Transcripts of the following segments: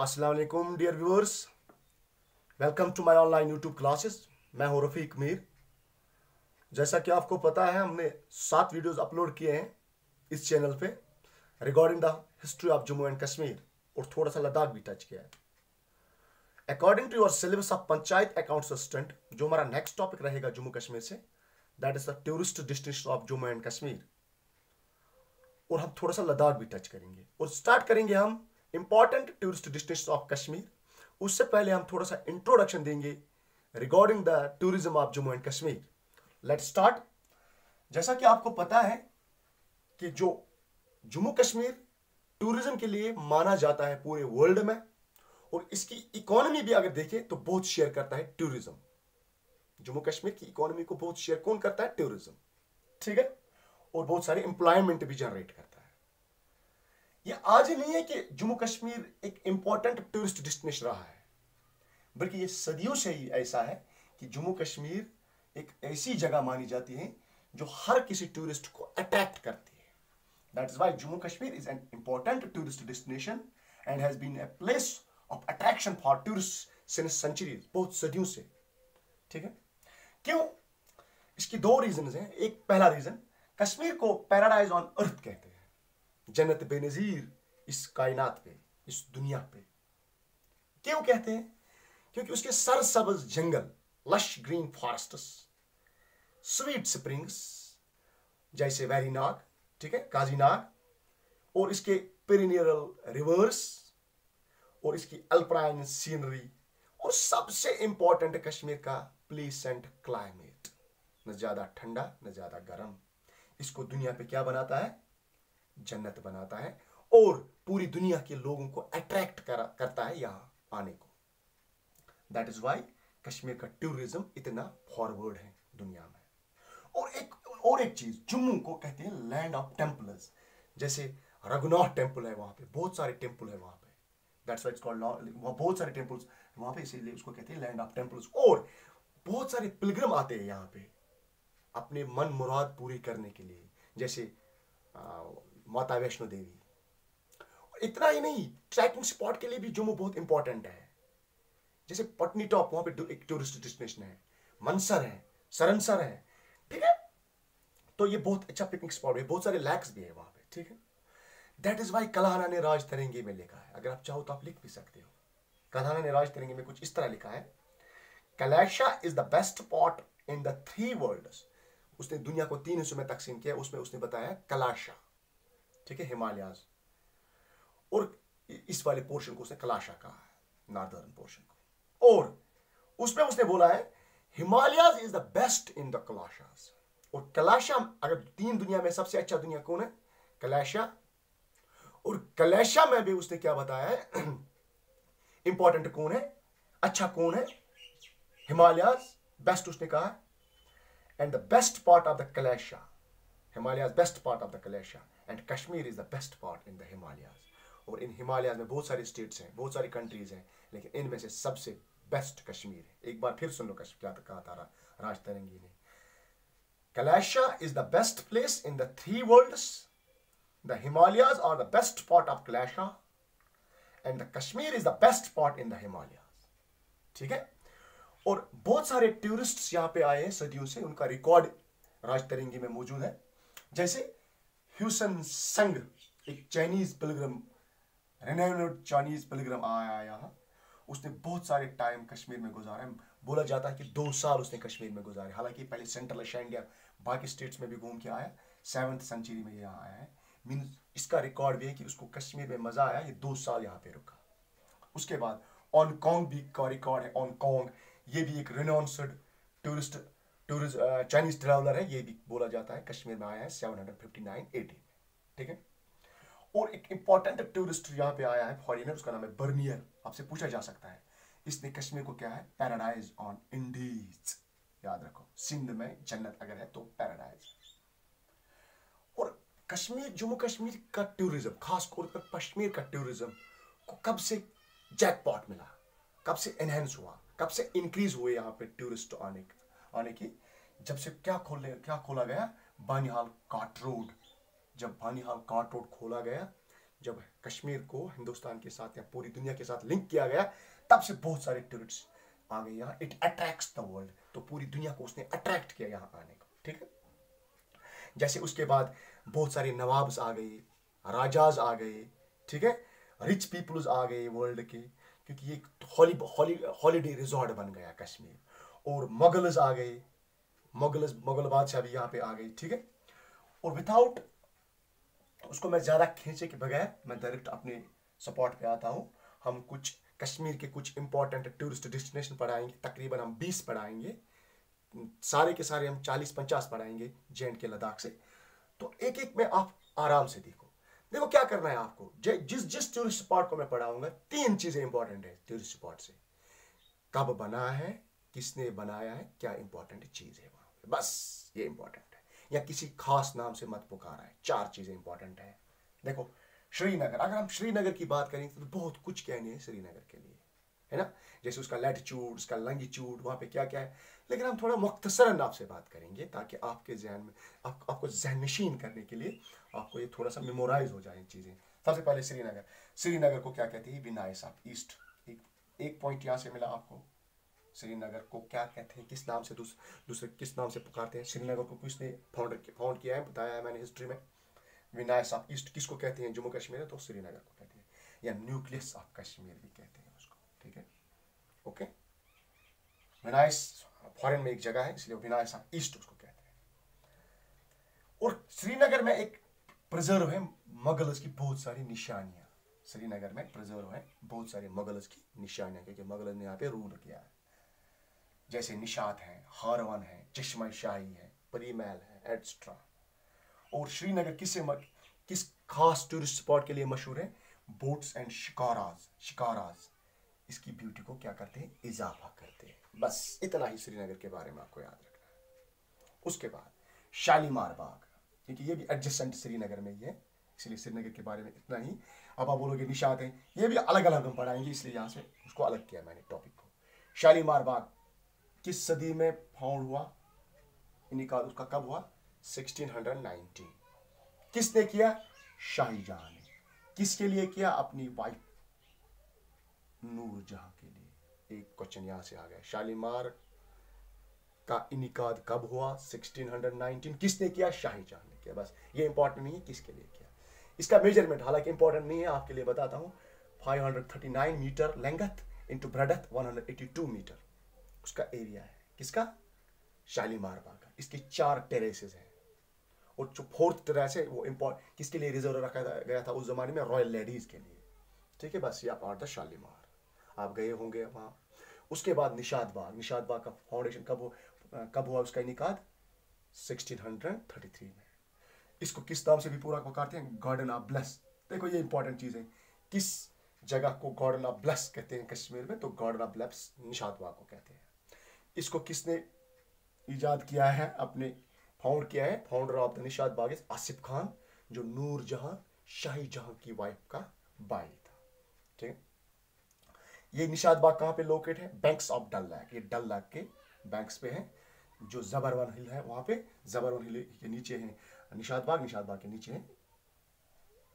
अस्सलाम वालेकुम dear viewers, welcome to my online YouTube classes. मैं हूं रफीक मीर। जैसा कि आपको पता है, हमने 7 वीडियोस अपलोड किए हैं इस चैनल पे regarding the history of Jammu and Kashmir, और थोड़ा सा लद्दाख भी टच किया है। According to your syllabus of panchayat account assistant, जो हमारा नेक्स्ट टॉपिक रहेगा जम्मू कश्मीर से, that is the tourist destination of Jammu and Kashmir, और हम थोड़ा सा लद्दाख भी टच करेंगे। और स्टार्ट करेंगे हम important tourist destination of Kashmir. उससे पहले हम थोड़ा सा इंट्रोडक्शन देंगे regarding the tourism of Jammu and Kashmir. Let's start. जैसा कि आपको पता है कि जो जम्मू कश्मीर टूरिज्म के लिए माना जाता है पूरे वर्ल्ड में, और इसकी इकोनॉमी भी अगर देखें तो बहुत शेयर करता है टूरिज्म। जम्मू कश्मीर की इकोनॉमी को बहुत शेयर कौन करता है? टूरिज्म, ठीक है। और बहुत सारे एम्प्लॉयमेंट भी जनरेट करता है। यह आज ही नहीं है कि जम्मू कश्मीर एक इंपॉर्टेंट टूरिस्ट डेस्टिनेशन रहा है, बल्कि यह सदियों से ही ऐसा है कि जम्मू कश्मीर एक ऐसी जगह मानी जाती है जो हर किसी टूरिस्ट को अट्रैक्ट करती है। That is why Jammu Kashmir is an important tourist destination and has been a place of attraction for tourist since centuries, बहुत सदियों से, ठीक है। क्यों? इसकी 2 रीजन हैं। एक पहला रीजन, कश्मीर को पैराडाइज ऑन अर्थ कहते हैं, जन्नत बेनजीर इस कायनात पे, इस दुनिया पे। क्यों कहते हैं? क्योंकि उसके सरसब्ज जंगल, lush green forests, sweet springs जैसे वैरीनाग, ठीक है, काजीनाग, और इसके पेरिनियल रिवर्स, और इसकी अल्पाइन सीनरी, और सबसे इंपॉर्टेंट कश्मीर का प्लीसेंट क्लाइमेट। न ज्यादा ठंडा न ज्यादा गर्म। इसको दुनिया पे क्या बनाता है? जन्नत बनाता है, और पूरी दुनिया के लोगों को अट्रैक्ट करता है यहां आने को। दैट इज वाई कश्मीर का टूरिज्म इतना फॉरवर्ड है दुनिया में। और एक चीज, जम्मू को कहते हैं लैंड ऑफ टेम्पल्स। जैसे रघुनाथ टेम्पल है, वहां पे बहुत सारे टेम्पल है वहां पे, दैट्स व्हाई इट्स कॉल्ड, वहां बहुत सारे टेम्पल्स वहां पे, इसीलिए उसको कहते हैं लैंड ऑफ टेम्पल्स। और बहुत सारे पिलग्रिम आते हैं यहाँ पे अपने मन मुराद पूरी करने के लिए, जैसे माता वैष्णो देवी। इतना ही नहीं, ट्रैकिंग स्पॉट के लिए भी जम्मू बहुत इंपॉर्टेंट है। जैसे पटनी टॉप, वहां पे एक टूरिस्ट डेस्टिनेशन है, मनसर है, सरनसर है, ठीक है। तो ये बहुत अच्छा पिकनिक स्पॉट है, बहुत सारे लैक्स भी है वहां पे, ठीक है। दैट इज वाई कल्हाना ने राज तरंगी में लिखा है, अगर आप चाहो तो आप लिख भी सकते हो। कल्हाना ने राज तरंगी में कुछ इस तरह लिखा है, Kailasha is the best spot in the 3 worlds. उसने दुनिया को 3 हिस्सों में तकसीम किया, उसमें उसने बताया कैलाशा, ठीक है, हिमालयाज, और इस वाले पोर्शन को उसने कैलाशा कहा है, नॉर्दर्न पोर्शन को। और उसमें उसने बोला है Himalayas is the best in the Kailashas. और कैलाशा, अगर 3 दुनिया में सबसे अच्छा दुनिया कौन है? कैलाशा। और कैलाशा में भी उसने क्या बताया है? इंपॉर्टेंट कौन है, अच्छा कौन है? हिमालयाज बेस्ट उसने कहा। And the best part of the Kailasa, Himalayas best part of the Kailasa, and Kashmir is the best part in the Himalayas. और इन हिमालयाज में बहुत सारी स्टेट्स हैं, बहुत सारी कंट्रीज हैं, लेकिन इनमें से सबसे बेस्ट कश्मीर है। एक बार फिर सुन लो क्या कहा था राज तरंगी ने। Kailasha is the best place in the 3 worlds, the Himalayas are the best part of Kailasha, and the Kashmir is the best part in the Himalayas, ठीक है। और बहुत सारे टूरिस्ट्स यहां पे आए हैं सदियों से, उनका रिकॉर्ड राज तरंगी में मौजूद है। जैसे ह्यूसन संग, एक Chinese Pilgrim, renowned Chinese Pilgrim आया यहां। उसने बहुत सारे टाइम कश्मीर में गुजारा है। बोला जाता है कि 2 साल उसने कश्मीर में गुजारे। हालांकि पहले सेंट्रल एशिया, इंडिया, बाकी स्टेट्स में भी घूम के आया, 7th सेंचुरी में यहाँ आया है। मीन्स इसका रिकॉर्ड भी है कि उसको कश्मीर में मजा आया, ये 2 साल यहाँ पे रुका। उसके बाद ऑनकोंग भी का रिकॉर्ड है। ऑनकोंग ये भी एक रिनाउंस्ड टूरिस्ट चाइनीज ट्रैवलर है। ये भी बोला जाता है कश्मीर में आया है 759 AD, ठीक है। और एक इंपॉर्टेंट टूरिस्ट यहाँ पे आया है, फॉरेनर, उसका नाम है बर्नियर। आपसे पूछा जा सकता है इसने कश्मीर को क्या है? Paradise on Indies. याद रखो, सिंध में जन्नत अगर है तो पैराडाइज। और कश्मीर, जम्मू कश्मीर का टूरिज्म, खासतौर पर कश्मीर का टूरिज्म को कब से जैकपॉट मिला, कब से एनहेंस हुआ, कब से इंक्रीज हुए यहाँ पे टूरिस्ट आने की? जब से क्या खोला गया? बानिहाल काट रोड। जब बानिहाल काट रोड खोला गया जब कश्मीर को हिंदुस्तान के साथ या पूरी दुनिया के साथ लिंक किया गया, तब से बहुत सारे टूरिस्ट आ गए यहाँ। इट अट्रैक्ट्स द वर्ल्ड, तो पूरी दुनिया को उसने अट्रैक्ट किया यहाँ आने को, ठीक है। जैसे उसके बाद बहुत सारे नवाब्स आ गए, राजाज आ गए, ठीक है, रिच पीपल्स आ गए वर्ल्ड के, क्योंकि ये हॉलीडे रिजॉर्ट बन गया कश्मीर। और मुगल्स आ गए, मुगल बादशाह भी यहाँ पे आ गए, ठीक है। और विदाउट उसको मैं ज़्यादा खींचे के बगैर मैं डायरेक्ट अपने सपोर्ट पे आता हूँ। हम कुछ कश्मीर के कुछ इंपॉर्टेंट टूरिस्ट डेस्टिनेशन पढ़ाएंगे, तकरीबन हम 20 पढ़ाएंगे, सारे के सारे हम 40-50 पढ़ाएंगे J&K लद्दाख से। तो एक एक में आप आराम से देखो क्या करना है आपको। जिस टूरिस्ट स्पॉट को मैं पढ़ाऊंगा, 3 चीजें इंपॉर्टेंट है टूरिस्ट स्पॉट से। कब बना है, किसने बनाया है, क्या इंपॉर्टेंट चीज है वहां पे, बस ये इंपॉर्टेंट है। या किसी खास नाम से मत पुकारा है, 4 चीजें इंपॉर्टेंट है। देखो श्रीनगर, अगर हम श्रीनगर की बात करें तो बहुत कुछ कहने हैं श्रीनगर के लिए, है ना। जैसे उसका लैटिट्यूड, उसका लॉन्गिट्यूड, वहां पे क्या क्या है। लेकिन हम थोड़ा मुख्तसरन आपसे बात करेंगे ताकि आपके जहन में आपको जहन नशीन करने के लिए आपको ये थोड़ा सा मेमोराइज हो जाए चीजें। सबसे पहले श्रीनगर को क्या कहते हैं, विनायस ऑफ ईस्ट। एक पॉइंट यहां से मिला आपको। श्रीनगर को क्या कहते हैं, किस नाम से दूसरे किस नाम से पुकारते हैं। श्रीनगर को किसने फाउंड किया है, बताया है मैंने हिस्ट्री में। विनायस ऑफ ईस्ट किसको कहते हैं, जम्मू कश्मीर है तो श्रीनगर को कहते हैं, या न्यूक्लियस ऑफ कश्मीर भी कहते हैं उसको, ठीक है, ओके। विनायस फॉरेन में एक जगह है, इसलिए विनायस ऑफ ईस्ट उसको कहते हैं। और श्रीनगर में एक प्रिजर्व है मुगल्स की बहुत सारी निशानियां। श्रीनगर में प्रिजर्व है बहुत सारे मुगल्स की निशानियां, क्योंकि मुगलों ने यहाँ पे रूल किया है। जैसे निशात है, हारवन है, चश्मा शाही है, परी महल है, एटसेट्रा। और श्रीनगर किस खास टूरिस्ट स्पॉट के लिए मशहूर है, बोट्स एंड शिकाराज इसकी ब्यूटी को क्या करते हैं, इजाफा करते हैं। बस इतना ही श्रीनगर के बारे में आपको याद रखना है। उसके बाद शालीमार बाग, क्योंकि ये भी एडजेसेंट श्रीनगर में ही है, इसलिए श्रीनगर के बारे में इतना ही। अब आप बोलोगे निशात है, ये भी अलग अलग हम पढ़ाएंगे, इसलिए यहाँ से उसको अलग किया मैंने टॉपिक को। शालीमार बाग किस सदी में फाउंड हुआ, इनिकाल उसका कब हुआ, 1619। किसने किया, शाहीजहां ने। किसके लिए किया, अपनी वाइफ नूरजहां के लिए। एक क्वेश्चन यहां से आ गया, शालीमार का इनिकाद कब हुआ, 1619। किसने किया, शाहीजहां ने किया। बस ये इंपॉर्टेंट नहीं है किसके लिए किया। इसका मेजरमेंट हालांकि इंपॉर्टेंट नहीं है, आपके लिए बताता हूं। 539 metre length into breadth 182 metre उसका एरिया है। किसका, शालीमार बाग का। इसके 4 टेरेसेस हैं, और जो 4th टेरेस है वो किसके लिए रिजर्व रखा गया था उस जमाने में, रॉयल लेडीज के लिए, ठीक है। बस ये आप आर द शालीमार, आप गए होंगे वहां। उसके बाद निशात बाग का फाउंडेशन कब हुआ उसका इनिकाद, 1633 में। इसको किस नाम से भी पूरा पुकारते हैं, गार्डन ऑफ ब्लेस। देखो ये इंपॉर्टेंट चीज है, किस जगह को गार्डन ऑफ ब्लेस कहते हैं कश्मीर में, तो गार्डन ऑफ ब्लेस निशात बाग को कहते हैं। इसको किसने इजाद किया है, अपने फाउंड किया है, फाउंडर ऑफ द निशात बाग आसिफ खान, जो नूरजहां शाहीजहां की वाइफ का भाई था, ठीक है। ये निशात बाग कहाँ पे लोकेट है, बैंक्स ऑफ डल लेक। ये डल लेक के बैंक्स पे है, जो जबरवन हिल है वहां पे। जबरवन हिल के नीचे है निशात बाग के नीचे है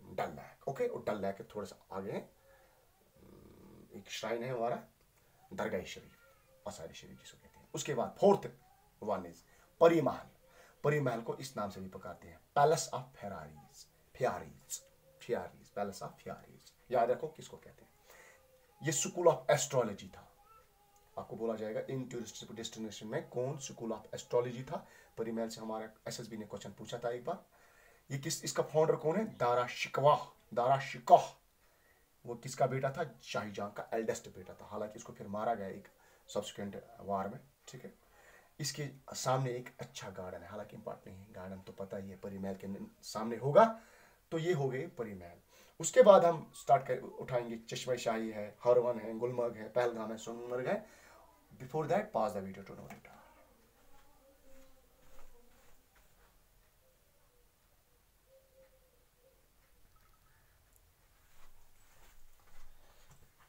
डल लेक, ओके। और डल लेक के थोड़ा सा आगे है एक श्राइन है हमारा, दरगाह शरीफ, असारी शरीफ जिसको कहते हैं। उसके बाद 4th वन इज परी महल को इस नाम से भी पुकारते हैं, पैलेस ऑफ फ्यारीज, पैलेस ऑफ फ्यारीज। याद रखो किसको कहते हैं। ये स्कूल ऑफ एस्ट्रोलॉजी था, आपको बोला जाएगा इन टूरिस्ट डेस्टिनेशन में कौन स्कूल ऑफ एस्ट्रोलॉजी था। परी महल से हमारा एसएसबी ने क्वेश्चन पूछा था एक बार। ये इसका फाउंडर कौन है, दारा शिकोह। वो किसका बेटा था, शाहीजहां का एल्डेस्ट बेटा था। हालांकि इसको फिर मारा गया एक सब्सिक्वेंट वार में, ठीक है। इसके सामने एक अच्छा गार्डन है, हालांकि इंपॉर्टेंट नहीं है, गार्डन तो पता ही है परी महल के सामने होगा। तो ये हो गए परी महल। उसके बाद हम उठाएंगे चश्मा शाही है, हरवन है, गुलमर्ग है, पहलगाम है, सोनमर्ग है। Before that pass the video to know data.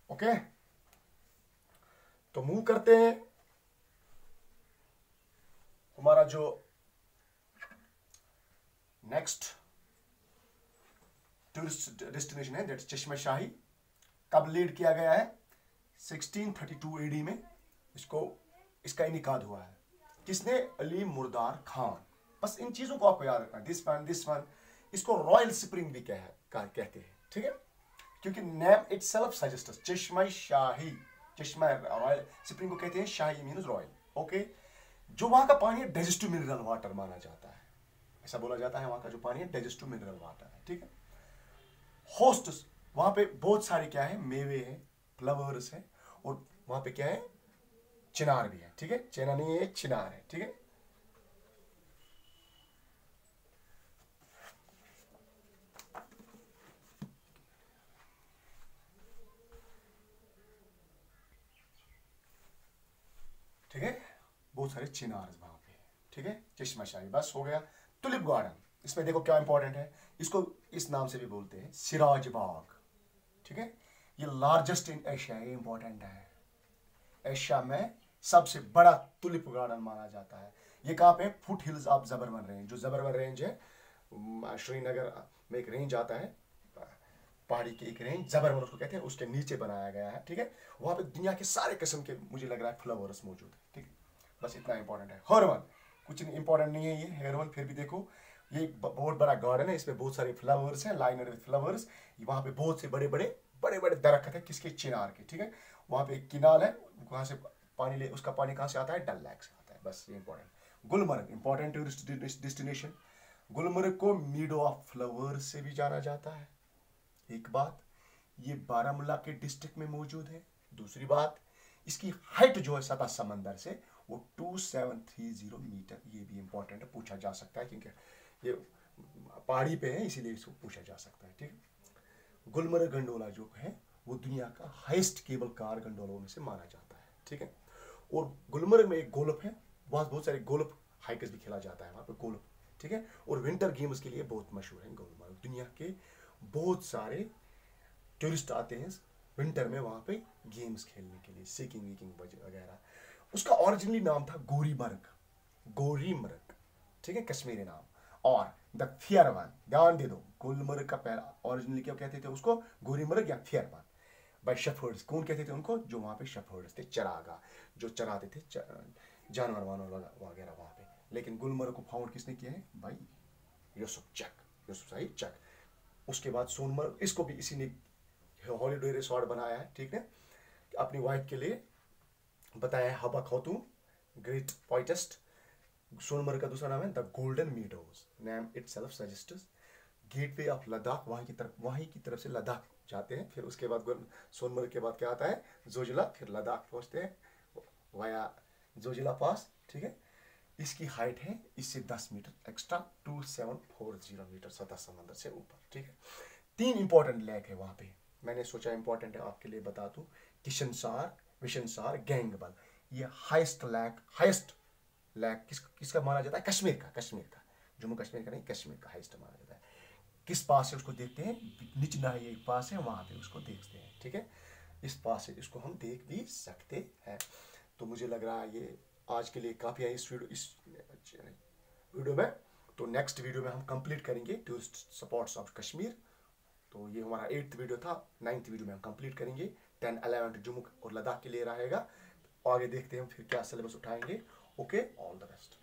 Okay, तो मूव करते हैं हमारा जो नेक्स्ट टूरिस्ट डेस्टिनेशन है, दैट चश्मा शाही। कब लीड किया गया है? 1632 एडी में इसका इनिकाद हुआ है। किसने? अली मुर्दार खान। बस इन चीजों को आपको याद रखना, दिस वन। इसको रॉयल स्प्रिंग भी कहते हैं, ठीक है, क्योंकि नेम इटसेल्फ सजेस्ट्स चश्मा शाही। चश्मा रॉयल स्प्रिंग को कहते हैं, शाही मीन्स रॉयल। ओके, जो वहां का पानी है डाइजेस्टिव मिनरल वाटर माना जाता है, ऐसा बोला जाता है, वहां का जो पानी है डाइजेस्टिव मिनरल वाटर है, ठीक है। होस्ट्स, वहां पे बहुत सारे क्या है, मेवे हैं, फ्लावर्स हैं, और वहां पे क्या है, चिनार भी है, ठीक है, चेना नहीं है, चिनार है, ठीक है। ठीक है, बहुत सारे चिनार वहां पे, ठीक है। चश्मा शाही बस हो गया। टुलिप गार्डन, इसमें देखो क्या इंपॉर्टेंट है, इसको इस नाम से भी बोलते हैं सिराज बाग, ठीक है। ये लार्जेस्ट इन एशिया, ये इंपॉर्टेंट है, एशिया में सबसे बड़ा टुलिप गार्डन माना जाता है। ये कहाँ पे? Foot hills of Zabarwan range. जो जबरवन रेंज है, श्रीनगर में एक रेंज आता है, पहाड़ी की एक रेंज जबरवन उसको कहते हैं, उसके नीचे बनाया गया है, ठीक है। वहां पे दुनिया के सारे किस्म के मुझे लग रहा है फ्लावर्स मौजूद है, ठीक है। बस इतना इंपॉर्टेंट है। हरवन कुछ इंपॉर्टेंट नहीं है ये हेरवन, फिर भी देखो ये एक बहुत बड़ा गार्डन है, इसमें बहुत सारे फ्लावर्स हैं, लाइनर विद फ्लावर्स। वहां पे बहुत से बड़े बड़े दरख्त है, किसके? चिनार के, ठीक है। वहां पे एक किनाल है, वहां से पानी ले, उसका पानी कहां से आता है? डल लेक से आता है। बस ये important. Gulmarg important tourist destination. Gulmarg को मीडो ऑफ फ्लावर्स से भी जाना जाता है। एक बात, ये बारामूला के डिस्ट्रिक्ट में मौजूद है। दूसरी बात, इसकी हाइट जो है सतह समंदर से वो 2730 मीटर। ये भी इंपॉर्टेंट है, पूछा जा सकता है, क्योंकि ये पहाड़ी पे है, इसीलिए इसको पूछा जा सकता है, ठीक है। गुलमर्ग गंडोला जो है वो दुनिया का हाईएस्ट केबल कार गंडोलों में से माना जाता है, ठीक है। और गुलमर्ग में एक गोल्फ है, बहुत सारे गोल्फ हाइकर्स भी खेला जाता है वहां पे गोल्फ, ठीक है। और विंटर गेम्स के लिए बहुत मशहूर है गुलमर्ग। दुनिया के बहुत सारे टूरिस्ट आते हैं विंटर में वहां पे गेम्स खेलने के लिए, सीकिंग वीकिंग वगैरह। उसका ओरिजिनली नाम था गोरीमर्ग, ठीक है, कश्मीरी नाम। और द फियरवन, ध्यान दे दो, गुलमर्ग का पहला ओरिजिनली क्या कहते थे उसको? गोरीमर्ग या फियरवन, बाय शेफर्ड्स। कौन कहते थे उनको? जो वहां पे शेफर्ड्स थे, चरागा, जो चराते थे जानवर वगैरह वहां पे। लेकिन गुलमर्ग को फाउंड किसने किया है? भाई यूसुफ शाही चक। उसके बाद सोनमर्ग, इसको भी इसी ने हॉलीडे रिसोर्ट बनाया है, ठीक है, अपनी वाइफ के लिए बताया है, हबा खातून, ग्रेट पोइटेस्ट। सोनमर्ग का दूसरा नाम है the golden meadows, name itself suggests gateway of Ladakh. वहीं की तरफ से लद्दाख जाते हैं, फिर उसके बाद सोनमर्ग के बाद क्या आता है? जोजिला, फिर लद्दाख पहुंचते हैं वाया जोजिला पास, ठीक है। इसकी हाइट है इससे 10 मीटर एक्स्ट्रा, 2740 मीटर सतह समंदर से ऊपर, ठीक है। 3 इंपॉर्टेंट लेक है वहां पे, मैंने सोचा इंपॉर्टेंट है आपके लिए बता दूं। किशनसार, विशनसार, गैंगबल। ये हाईएस्ट लेक किसका माना जाता है? कश्मीर का, जम्मू कश्मीर का नहीं, कश्मीर का हाईएस्ट माना जाता है। किस पास से उसको देखते हैं? निचना ये पास है, वहां पे उसको देखते हैं, ठीक है। इस पास से इसको हम देख भी सकते हैं। तो मुझे लग रहा है ये आज के लिए काफी है इस वीडियो में। तो नेक्स्ट वीडियो में हम कंप्लीट करेंगे टूरिस्ट स्पॉट्स ऑफ कश्मीर। तो ये हमारा 8th वीडियो था, 9th वीडियो में हम कंप्लीट करेंगे। 10, 11 जम्मू और लद्दाख के लिए रहेगा। आगे देखते हैं हम फिर क्या सिलेबस उठाएंगे। Okay, all the best.